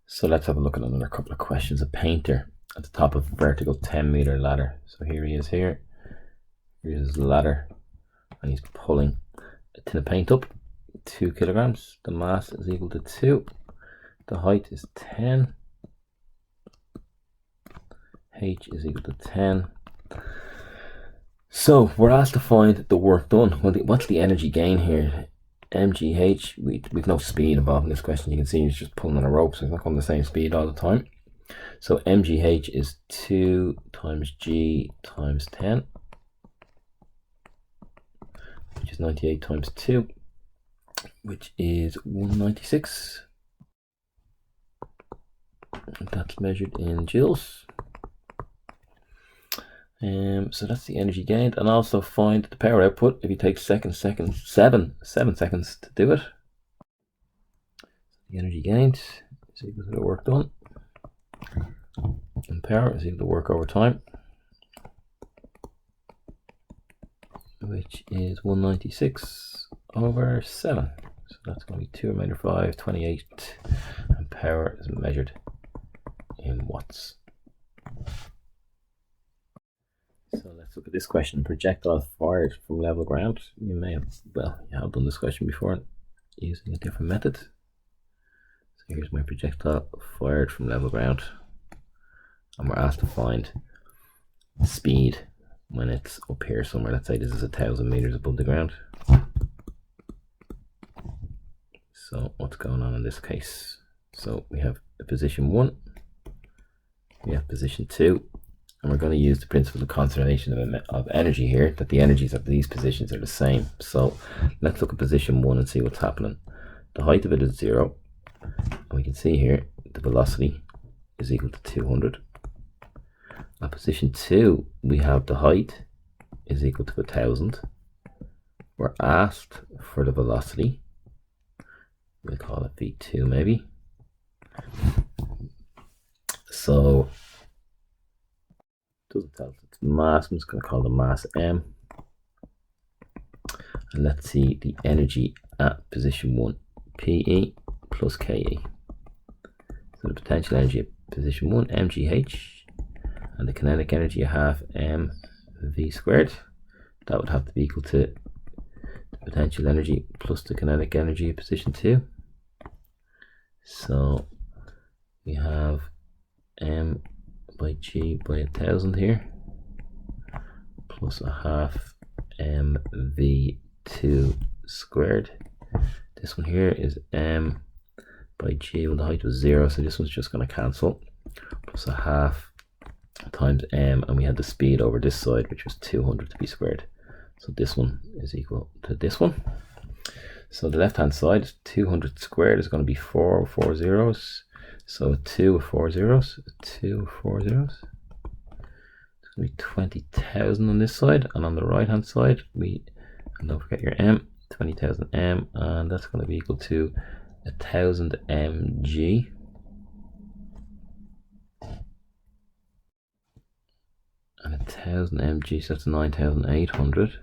So let's have a look at another couple of questions. A painter at the top of a vertical 10-meter ladder. So here he is here. Here's his ladder, and he's pulling a tin of paint up, 2 kilograms. The mass is equal to 2. The height is 10. H is equal to 10. So we're asked to find the work done. Well, what's the energy gain here? mgh, we've no speed involved in this question. You can see he's just pulling on a rope, so it's not going the same speed all the time. So mgh is 2 times g times 10, which is 98 times 2, which is 196. That's measured in joules. So that's the energy gained, and also find the power output if you take 7 seconds to do it. The energy gained is equal to the work done, and power is equal to work over time, which is 196 over 7. So that's going to be 2 remainder 5, 28, and power is measured in watts. So let's look at this question. Projectile fired from level ground. You have done this question before using a different method. So here's my projectile fired from level ground, and we're asked to find the speed when it's up here somewhere. Let's say this is 1,000 meters above the ground. So what's going on in this case? So we have a position 1, we have position 2, and we're going to use the principle of conservation of energy here, that the energies of these positions are the same. So let's look at position 1 and see what's happening. The height of it is 0, and we can see here the velocity is equal to 200. At position 2, we have the height is equal to 1,000. We're asked for the velocity. We'll call it v2 maybe. So doesn't tell us it's mass. I'm just going to call the mass m. And let's see the energy at position 1, PE plus KE. So the potential energy at position 1, mgh, and the kinetic energy I have mv squared. That would have to be equal to the potential energy plus the kinetic energy at position 2. So we have m by g by 1,000 here, plus a half mv2 squared. This one here is m by g, well the height was 0, so this one's just going to cancel, plus a half times m, and we had the speed over this side, which was 200 to be squared. So this one is equal to this one. So the left hand side, 200 squared is going to be 4 with 4 zeros. So a 2 with 4 zeros, a 2 with 4 zeros. It's going to be 20,000 on this side, and on the right hand side, and don't forget your m, 20,000 m, and that's going to be equal to 1,000 mg. And 1,000 mg, so that's 9,800.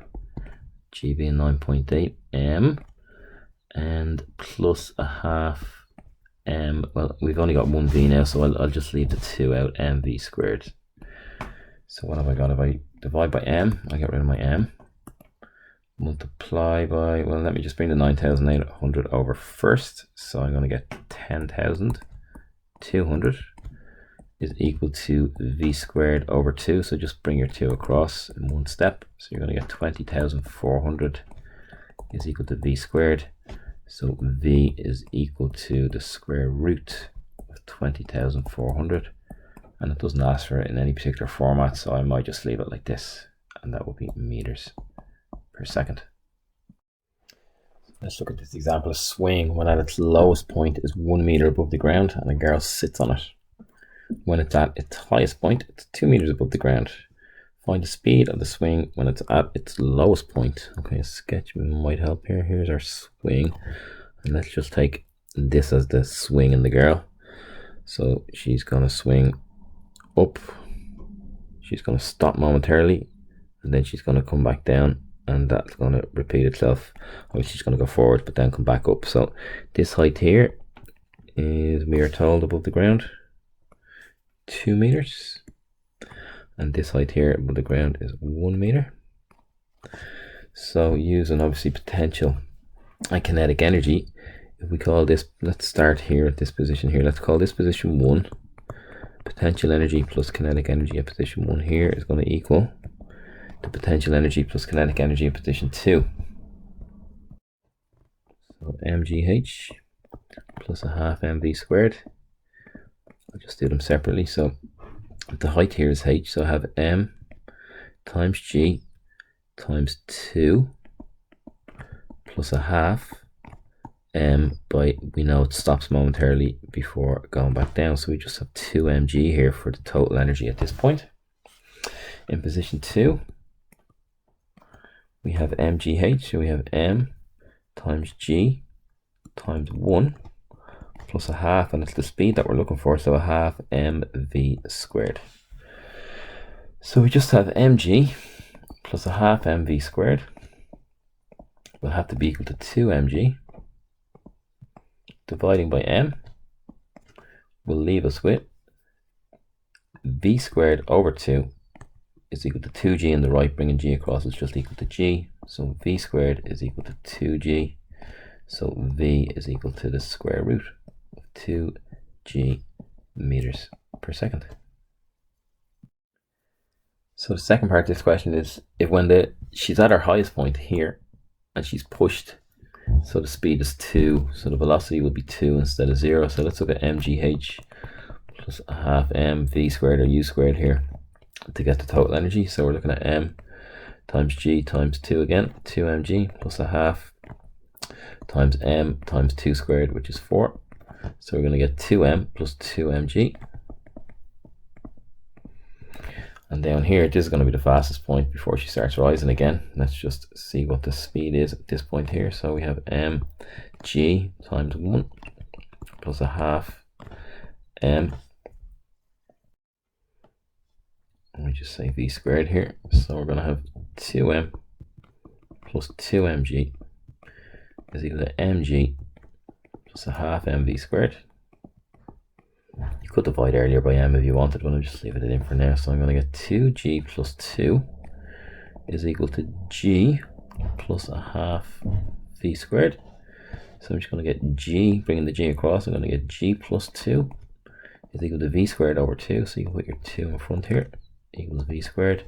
G being 9.8 m, and plus a half m. Well, we've only got one v now, so I'll just leave the 2 out, mv squared. So what have I got? If I divide by m, I get rid of my m. Multiply by, well, let me just bring the 9,800 over first. So I'm going to get 10,200 is equal to v squared over 2. So just bring your 2 across in one step. So you're going to get 20,400 is equal to v squared. So v is equal to the square root of 20,400, and it doesn't ask for it in any particular format, so I might just leave it like this, and that will be meters per second. Let's look at this example of swing when at its lowest point is 1 meter above the ground and a girl sits on it. When it's at its highest point, it's 2 meters above the ground. Find the speed of the swing when it's at its lowest point. Okay, a sketch might help here. Here's our swing, and let's just take this as the swing in the girl. So she's going to swing up, she's going to stop momentarily, and then she's going to come back down, and that's going to repeat itself. Obviously she's going to go forward but then come back up. So this height here is, we are told, above the ground 2 meters, and this height here above the ground is 1 meter. So using obviously potential and kinetic energy, if we call this, let's start here at this position here, let's call this position 1. Potential energy plus kinetic energy at position 1 here is going to equal the potential energy plus kinetic energy at position 2. So mgh plus a half mv squared. I'll just do them separately. So the height here is h, so I have m times g times 2 plus a half m by, we know it stops momentarily before going back down, so we just have 2 mg here for the total energy at this point. In position 2 we have mgh, so we have m times g times 1 plus a half, and it's the speed that we're looking for, so a half mv squared. So we just have mg plus a half mv squared will have to be equal to 2 mg dividing by m will leave us with v squared over 2 is equal to 2g in the right, bringing g across is just equal to g, so v squared is equal to 2g, so v is equal to the square root of 2g meters per second. So the second part of this question is, if when she's at her highest point here and she's pushed, so the speed is 2, so the velocity will be 2 instead of 0. So let's look at mgh plus a half m v squared or u squared here to get the total energy. So we're looking at m times g times 2 again, 2 mg plus a half times m times 2 squared, which is 4. So we're going to get 2m plus 2 mg. And down here, this is going to be the fastest point before she starts rising again. Let's just see what the speed is at this point here. So we have mg times 1 plus a half m. Let me just say v squared here. So we're going to have 2m plus 2mg is equal to mg plus a half mv squared. You could divide earlier by m if you wanted, but I'll just leave it in for now. So I'm going to get 2g plus 2 is equal to g plus a half v squared. So I'm just going to get g, bringing the g across, I'm going to get g plus 2 is equal to v squared over 2. So you can put your 2 in front here, equals v squared.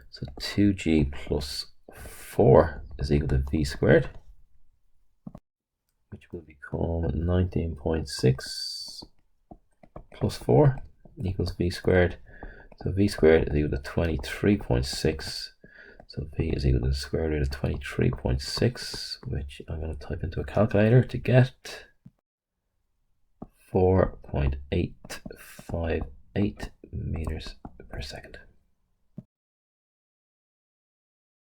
So 2g plus 4 is equal to v squared, which will become 19.6 plus 4 equals v squared. So v squared is equal to 23.6. So v is equal to the square root of 23.6, which I'm going to type into a calculator to get 4.858